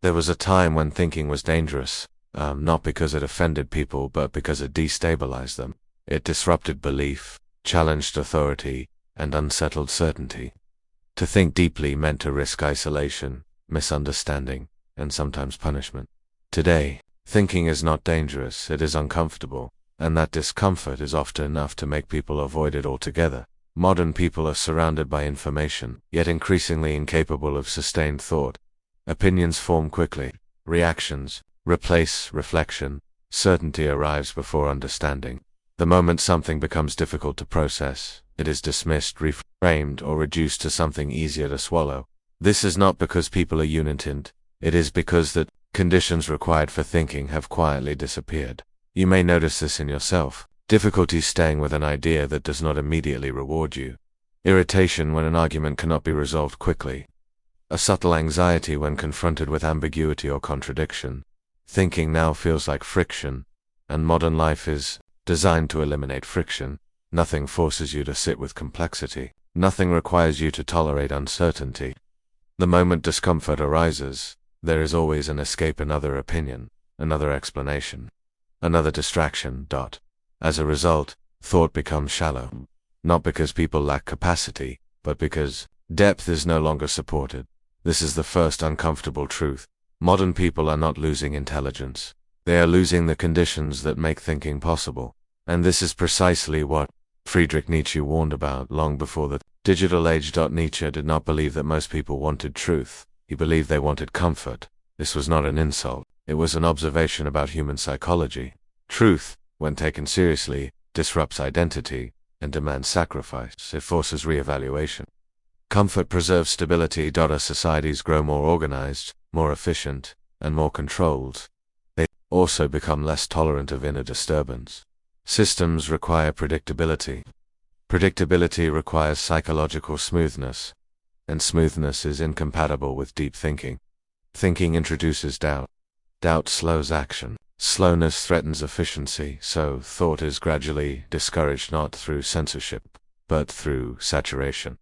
There was a time when thinking was dangerous, not because it offended people, but because it destabilized them. It disrupted belief, challenged authority, and unsettled certainty. To think deeply meant to risk isolation, misunderstanding, and sometimes punishment. Today, thinking is not dangerous, it is uncomfortable, and that discomfort is often enough to make people avoid it altogether. Modern people are surrounded by information, yet increasingly incapable of sustained thought. Opinions form quickly, reactions replace reflection, certainty arrives before understanding. The moment something becomes difficult to process, it is dismissed, reframed, or reduced to something easier to swallow. This is not because people are united, it is because the conditions required for thinking have quietly disappeared. You may notice this in yourself. Difficulty staying with an idea that does not immediately reward you. Irritation when an argument cannot be resolved quickly. A subtle anxiety when confronted with ambiguity or contradiction. Thinking now feels like friction, and modern life is designed to eliminate friction. Nothing forces you to sit with complexity. Nothing requires you to tolerate uncertainty. The moment discomfort arises, there is always an escape, another opinion, another explanation, another distraction. As a result, thought becomes shallow. Not because people lack capacity, but because depth is no longer supported. This is the first uncomfortable truth. Modern people are not losing intelligence. They are losing the conditions that make thinking possible. And this is precisely what Friedrich Nietzsche warned about long before the digital age. Nietzsche did not believe that most people wanted truth. He believed they wanted comfort. This was not an insult. It was an observation about human psychology. Truth, when taken seriously, disrupts identity and demands sacrifice. It forces re-evaluation. Comfort preserves stability. As societies grow more organized, more efficient, and more controlled, they also become less tolerant of inner disturbance. Systems require predictability. Predictability requires psychological smoothness, and smoothness is incompatible with deep thinking. Thinking introduces doubt. Doubt slows action. Slowness threatens efficiency, so thought is gradually discouraged, not through censorship, but through saturation.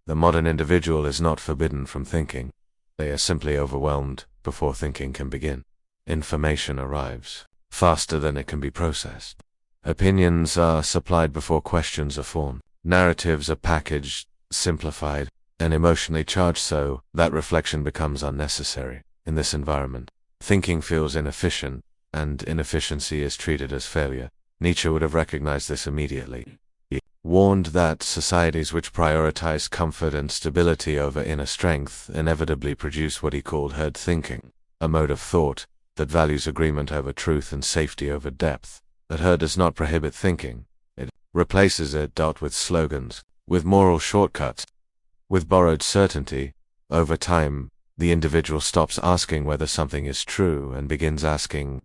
The modern individual is not forbidden from thinking. They are simply overwhelmed before thinking can begin. Information arrives faster than it can be processed. Opinions are supplied before questions are formed. Narratives are packaged, simplified, and emotionally charged so that reflection becomes unnecessary. In this environment, thinking feels inefficient, and inefficiency is treated as failure. Nietzsche would have recognized this immediately. He warned that societies which prioritize comfort and stability over inner strength inevitably produce what he called herd thinking, a mode of thought that values agreement over truth and safety over depth. That herd does not prohibit thinking. It replaces it with slogans, with moral shortcuts, with borrowed certainty. Over time, the individual stops asking whether something is true and begins asking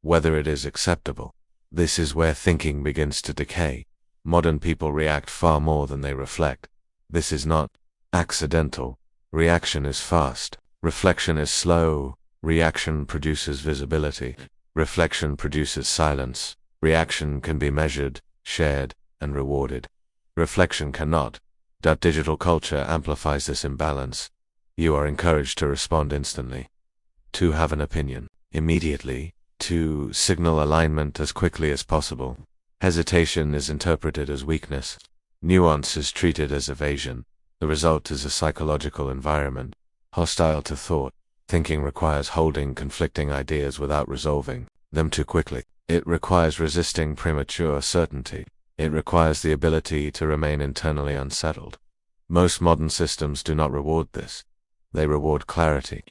whether it is acceptable. This is where thinking begins to decay. Modern people react far more than they reflect. This is not accidental. Reaction is fast. Reflection is slow. Reaction produces visibility. Reflection produces silence. Reaction can be measured, shared, and rewarded. Reflection cannot. Digital culture amplifies this imbalance. You are encouraged to respond instantly, to have an opinion immediately, to signal alignment as quickly as possible. Hesitation is interpreted as weakness. Nuance is treated as evasion. The result is a psychological environment hostile to thought. Thinking requires holding conflicting ideas without resolving them too quickly. It requires resisting premature certainty. It requires the ability to remain internally unsettled. Most modern systems do not reward this. They reward clarity,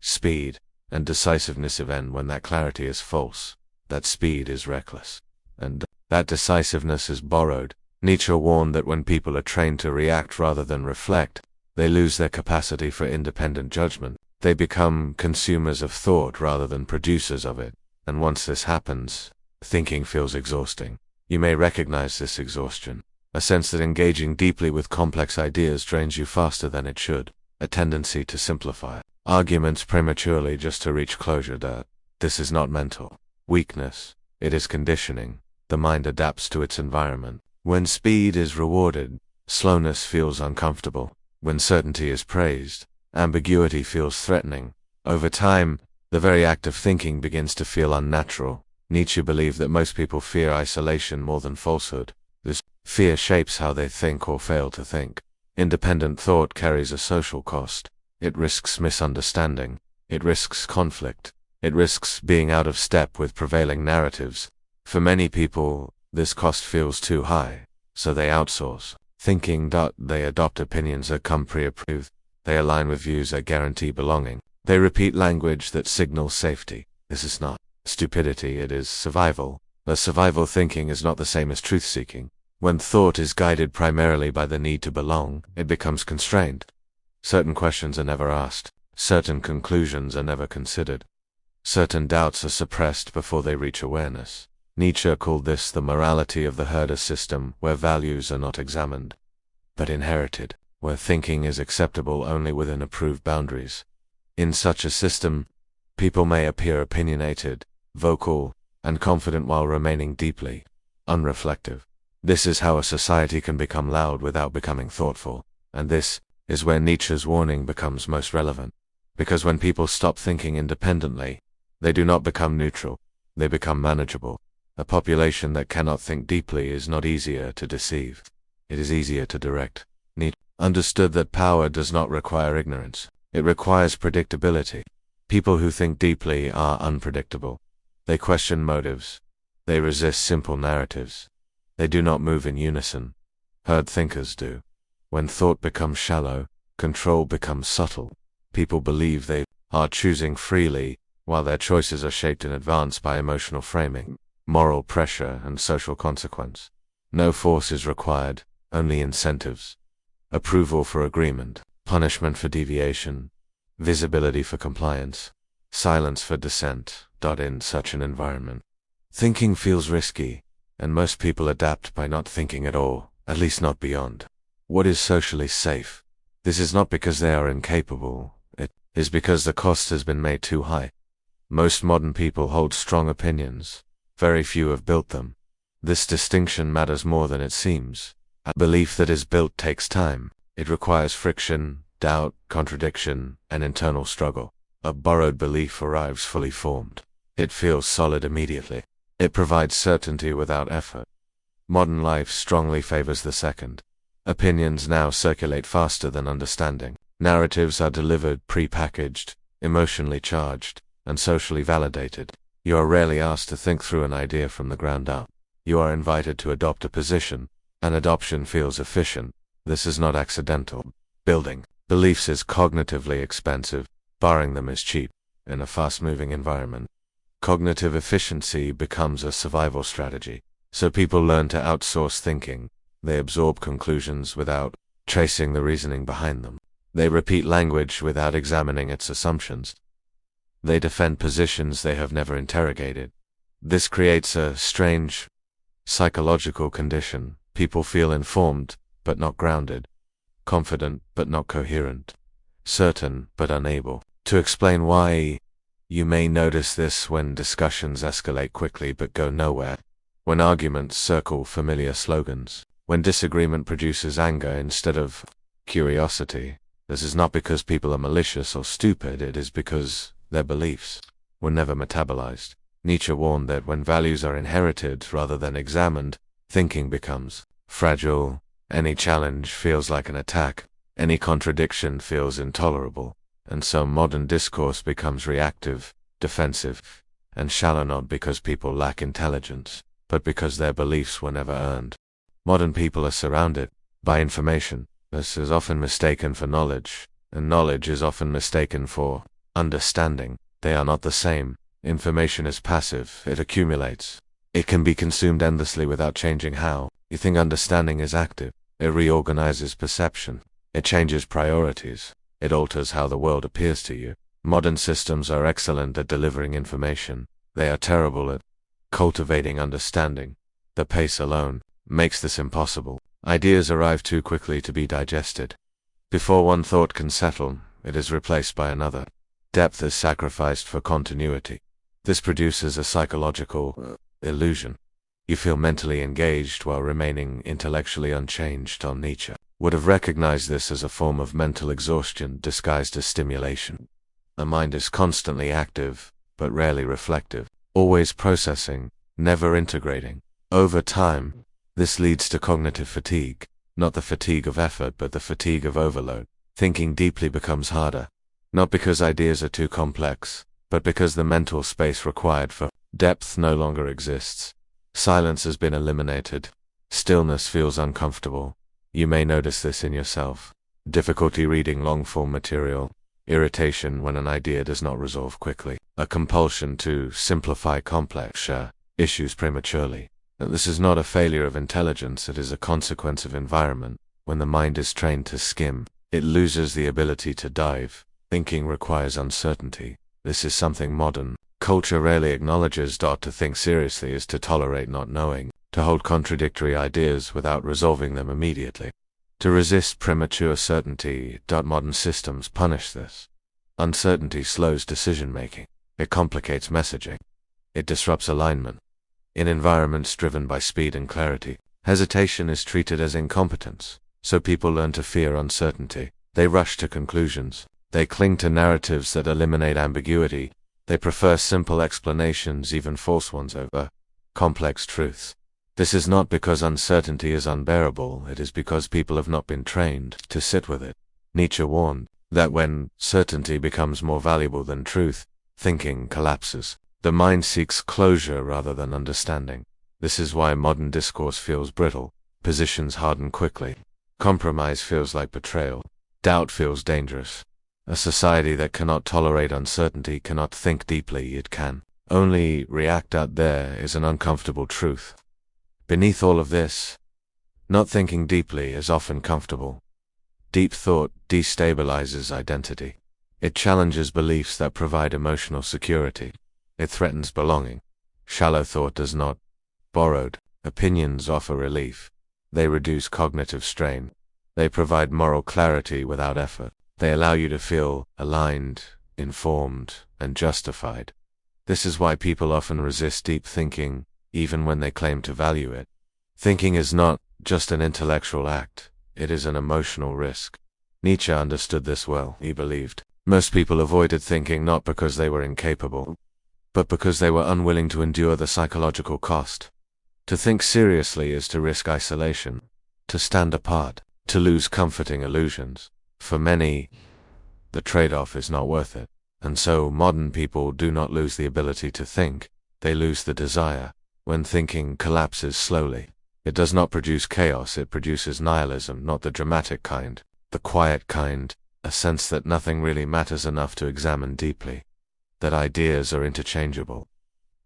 speed, and decisiveness. Even when that clarity is false, that speed is reckless, and that decisiveness is borrowed. Nietzsche warned that when people are trained to react rather than reflect, they lose their capacity for independent judgment. They become consumers of thought rather than producers of it. And once this happens, thinking feels exhausting. You may recognize this exhaustion, a sense that engaging deeply with complex ideas drains you faster than it should, a tendency to simplify arguments prematurely just to reach closure. This is not mental weakness, it is conditioning. The mind adapts to its environment. When speed is rewarded, slowness feels uncomfortable. When certainty is praised, ambiguity feels threatening. Over time, the very act of thinking begins to feel unnatural. Nietzsche believed that most people fear isolation more than falsehood. This fear shapes how they think or fail to think. Independent thought carries a social cost. It risks misunderstanding. It risks conflict. It risks being out of step with prevailing narratives. For many people, this cost feels too high, so they outsource thinking. They adopt opinions that come pre-approved. They align with views that guarantee belonging. They repeat language that signals safety. This is not stupidity, it is survival. But survival thinking is not the same as truth-seeking. When thought is guided primarily by the need to belong, it becomes constrained. Certain questions are never asked. Certain conclusions are never considered. Certain doubts are suppressed before they reach awareness. Nietzsche called this the morality of the herder system, where values are not examined, but inherited, where thinking is acceptable only within approved boundaries. In such a system, people may appear opinionated, vocal, and confident while remaining deeply unreflective. This is how a society can become loud without becoming thoughtful, and this is where Nietzsche's warning becomes most relevant. Because when people stop thinking independently, they do not become neutral, they become manageable. A population that cannot think deeply is not easier to deceive. It is easier to direct. Nietzsche understood that power does not require ignorance. It requires predictability. People who think deeply are unpredictable. They question motives. They resist simple narratives. They do not move in unison. Herd thinkers do. When thought becomes shallow, control becomes subtle. People believe they are choosing freely, while their choices are shaped in advance by emotional framing, moral pressure, and social consequence. No force is required, only incentives. Approval for agreement, punishment for deviation, visibility for compliance, silence for dissent. In such an environment, thinking feels risky, and most people adapt by not thinking at all, at least not beyond what is socially safe. This is not because they are incapable, it is because the cost has been made too high. Most modern people hold strong opinions. Very few have built them. This distinction matters more than it seems. A belief that is built takes time. It requires friction, doubt, contradiction, and internal struggle. A borrowed belief arrives fully formed. It feels solid immediately. It provides certainty without effort. Modern life strongly favors the second. Opinions now circulate faster than understanding. Narratives are delivered pre-packaged, emotionally charged, and socially validated. You are rarely asked to think through an idea from the ground up. You are invited to adopt a position, and adoption feels efficient. This is not accidental. Building beliefs is cognitively expensive. Barring them is cheap. In a fast-moving environment, cognitive efficiency becomes a survival strategy. So people learn to outsource thinking. They absorb conclusions without tracing the reasoning behind them. They repeat language without examining its assumptions. They defend positions they have never interrogated. This creates a strange psychological condition. People feel informed, but not grounded. Confident, but not coherent. Certain, but unable to explain why. You may notice this when discussions escalate quickly but go nowhere. When arguments circle familiar slogans. When disagreement produces anger instead of curiosity. This is not because people are malicious or stupid, it is because their beliefs were never metabolized. Nietzsche warned that when values are inherited rather than examined, thinking becomes fragile. Any challenge feels like an attack. Any contradiction feels intolerable. And so modern discourse becomes reactive, defensive, and shallow, not because people lack intelligence, but because their beliefs were never earned. Modern people are surrounded by information. This is often mistaken for knowledge, and knowledge is often mistaken for understanding. They are not the same. Information is passive, it accumulates. It can be consumed endlessly without changing how. You think understanding is active. It reorganizes perception. It changes priorities. It alters how the world appears to you. Modern systems are excellent at delivering information. They are terrible at cultivating understanding. The pace alone makes this impossible. Ideas arrive too quickly to be digested. Before one thought can settle, it is replaced by another. Depth is sacrificed for continuity. This produces a psychological illusion. You feel mentally engaged while remaining intellectually unchanged. Nietzsche would have recognized this as a form of mental exhaustion disguised as stimulation. The mind is constantly active, but rarely reflective, always processing, never integrating. Over time, this leads to cognitive fatigue, not the fatigue of effort but the fatigue of overload. Thinking deeply becomes harder, not because ideas are too complex, but because the mental space required for depth no longer exists. Silence has been eliminated. Stillness feels uncomfortable. You may notice this in yourself. Difficulty reading long-form material, irritation when an idea does not resolve quickly, a compulsion to simplify complex issues prematurely. This is not a failure of intelligence, it is a consequence of environment. When the mind is trained to skim, it loses the ability to dive. Thinking requires uncertainty. This is something modern culture rarely acknowledges. To think seriously is to tolerate not knowing, to hold contradictory ideas without resolving them immediately, to resist premature certainty. Modern systems punish this. Uncertainty slows decision-making. It complicates messaging. It disrupts alignment. In environments driven by speed and clarity, hesitation is treated as incompetence, so people learn to fear uncertainty. They rush to conclusions. They cling to narratives that eliminate ambiguity. They prefer simple explanations, even false ones, over complex truths. This is not because uncertainty is unbearable, it is because people have not been trained to sit with it. Nietzsche warned that when certainty becomes more valuable than truth, thinking collapses. The mind seeks closure rather than understanding. This is why modern discourse feels brittle. Positions harden quickly. Compromise feels like betrayal. Doubt feels dangerous. A society that cannot tolerate uncertainty cannot think deeply. It can only react. Out there is an uncomfortable truth. Beneath all of this, not thinking deeply is often comfortable. Deep thought destabilizes identity. It challenges beliefs that provide emotional security. It threatens belonging. Shallow thought does not. Borrowed opinions offer relief. They reduce cognitive strain. They provide moral clarity without effort. They allow you to feel aligned, informed, and justified. This is why people often resist deep thinking, even when they claim to value it. Thinking is not just an intellectual act, it is an emotional risk. Nietzsche understood this well. He believed most people avoided thinking not because they were incapable, but because they were unwilling to endure the psychological cost. To think seriously is to risk isolation, to stand apart, to lose comforting illusions. For many, the trade-off is not worth it. And so modern people do not lose the ability to think, they lose the desire. When thinking collapses slowly, it does not produce chaos, it produces nihilism, not the dramatic kind, the quiet kind, a sense that nothing really matters enough to examine deeply, that ideas are interchangeable,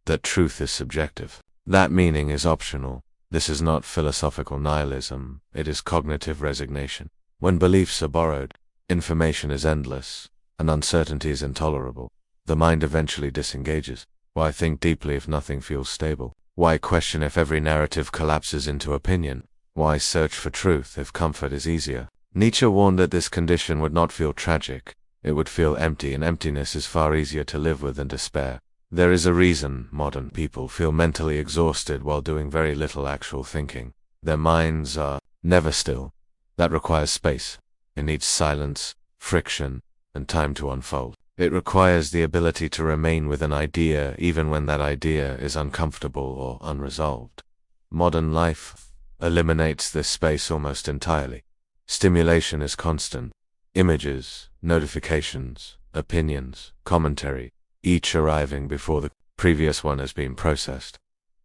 that truth is subjective, that meaning is optional. This is not philosophical nihilism, it is cognitive resignation. When beliefs are borrowed, information is endless, and uncertainty is intolerable. The mind eventually disengages. Why think deeply if nothing feels stable? Why question if every narrative collapses into opinion? Why search for truth if comfort is easier? Nietzsche warned that this condition would not feel tragic, it would feel empty, and emptiness is far easier to live with than despair. There is a reason modern people feel mentally exhausted while doing very little actual thinking. Their minds are never still. That requires space. It needs silence, friction, and time to unfold. It requires the ability to remain with an idea even when that idea is uncomfortable or unresolved. Modern life eliminates this space almost entirely. Stimulation is constant. Images, notifications, opinions, commentary, each arriving before the previous one has been processed.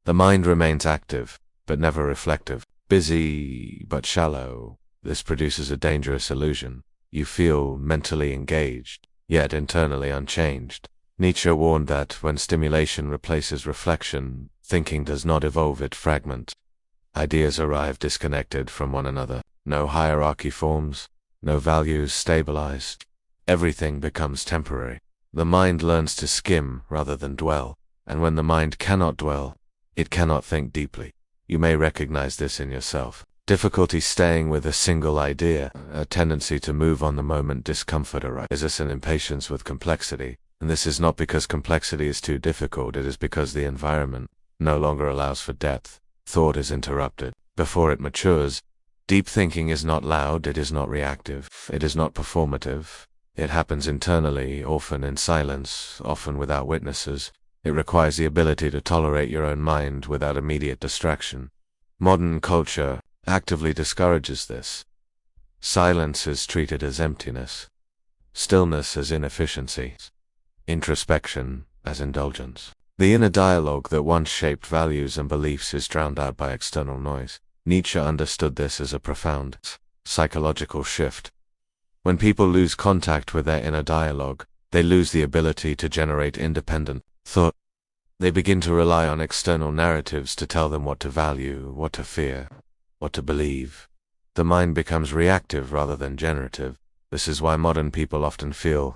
The mind remains active, but never reflective, busy but shallow. This produces a dangerous illusion. You feel mentally engaged, yet internally unchanged. Nietzsche warned that when stimulation replaces reflection, thinking does not evolve, it fragments. Ideas arrive disconnected from one another. No hierarchy forms, no values stabilized. Everything becomes temporary. The mind learns to skim rather than dwell, and when the mind cannot dwell, it cannot think deeply. You may recognize this in yourself. Difficulty staying with a single idea, a tendency to move on the moment, discomfort arises, an impatience with complexity. And this is not because complexity is too difficult, it is because the environment no longer allows for depth. Thought is interrupted before it matures. Deep thinking is not loud, it is not reactive, it is not performative. It happens internally, often in silence, often without witnesses. It requires the ability to tolerate your own mind without immediate distraction. Modern culture actively discourages this. Silence is treated as emptiness, stillness as inefficiency, introspection as indulgence. The inner dialogue that once shaped values and beliefs is drowned out by external noise. Nietzsche understood this as a profound psychological shift. When people lose contact with their inner dialogue, they lose the ability to generate independent thought. They begin to rely on external narratives to tell them what to value, what to fear, what to believe. The mind becomes reactive rather than generative. This is why modern people often feel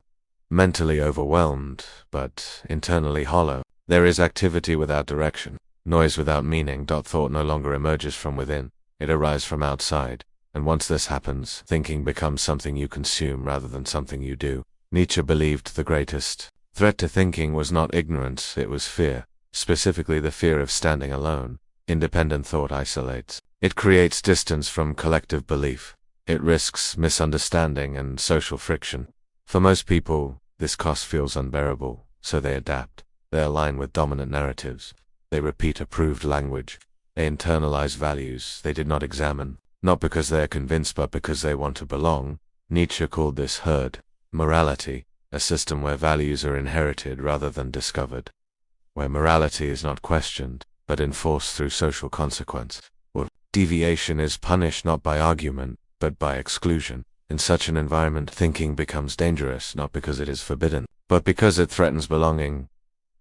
mentally overwhelmed, but internally hollow. There is activity without direction, noise without meaning. Thought no longer emerges from within, it arrives from outside. And once this happens, thinking becomes something you consume rather than something you do. Nietzsche believed the greatest threat to thinking was not ignorance, it was fear, specifically the fear of standing alone. Independent thought isolates. It creates distance from collective belief. It risks misunderstanding and social friction. For most people, this cost feels unbearable, so they adapt. They align with dominant narratives. They repeat approved language. They internalize values they did not examine, not because they are convinced but because they want to belong. Nietzsche called this herd morality, a system where values are inherited rather than discovered, where morality is not questioned, but enforced through social consequence. Or deviation is punished not by argument, but by exclusion. In such an environment, thinking becomes dangerous not because it is forbidden, but because it threatens belonging.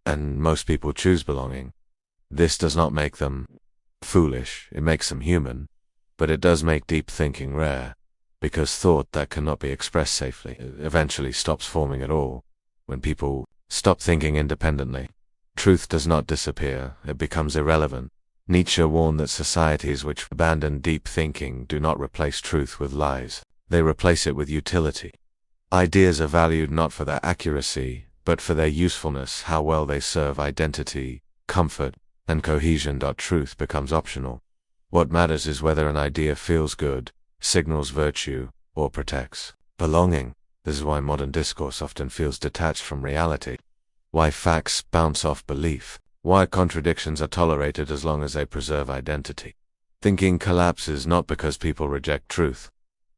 And most people choose belonging. This does not make them foolish, it makes them human, but it does make deep thinking rare, because thought that cannot be expressed safely eventually stops forming at all. When people stop thinking independently, truth does not disappear, it becomes irrelevant. Nietzsche warned that societies which abandon deep thinking do not replace truth with lies, they replace it with utility. Ideas are valued not for their accuracy, but for their usefulness, how well they serve identity, comfort, and cohesion. Truth becomes optional. What matters is whether an idea feels good, signals virtue, or protects belonging. This is why modern discourse often feels detached from reality. Why facts bounce off belief. Why contradictions are tolerated as long as they preserve identity. Thinking collapses not because people reject truth,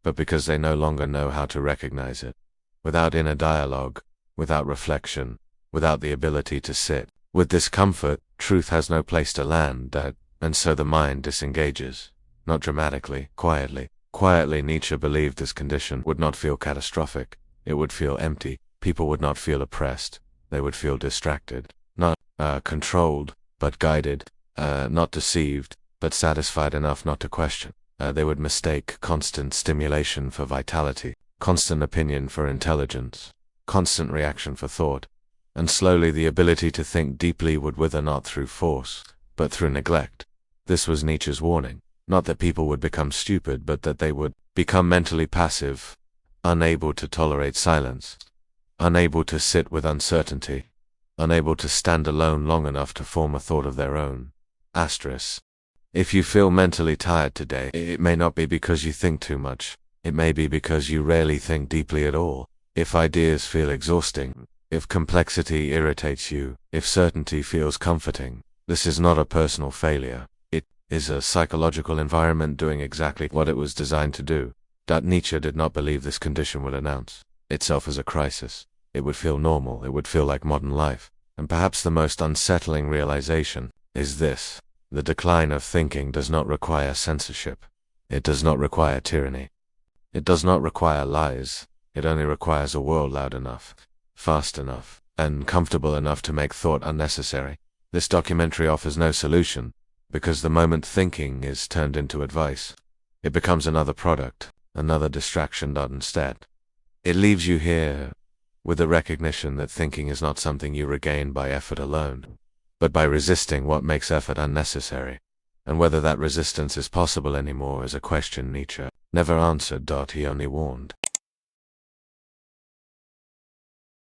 but because they no longer know how to recognize it. Without inner dialogue, without reflection, without the ability to sit with discomfort, truth has no place to land, and so the mind disengages. Not dramatically, quietly. Quietly, Nietzsche believed this condition would not feel catastrophic. It would feel empty. People would not feel oppressed. They would feel distracted. Not controlled, but guided. Not deceived, but satisfied enough not to question. They would mistake constant stimulation for vitality, constant opinion for intelligence, constant reaction for thought. And slowly the ability to think deeply would wither not through force, but through neglect. This was Nietzsche's warning. Not that people would become stupid, but that they would become mentally passive, unable to tolerate silence, unable to sit with uncertainty, unable to stand alone long enough to form a thought of their own. Asterisk. If you feel mentally tired today, it may not be because you think too much. It may be because you rarely think deeply at all. If ideas feel exhausting, if complexity irritates you, if certainty feels comforting, this is not a personal failure. It is a psychological environment doing exactly what it was designed to do. Nietzsche did not believe this condition would announce itself as a crisis. It would feel normal, it would feel like modern life. And perhaps the most unsettling realization is this: the decline of thinking does not require censorship. It does not require tyranny. It does not require lies. It only requires a world loud enough, fast enough, and comfortable enough to make thought unnecessary. This documentary offers no solution, because the moment thinking is turned into advice, it becomes another product, another distraction. Instead, it leaves you here with the recognition that thinking is not something you regain by effort alone, but by resisting what makes effort unnecessary. And whether that resistance is possible anymore is a question Nietzsche never answered. He only warned.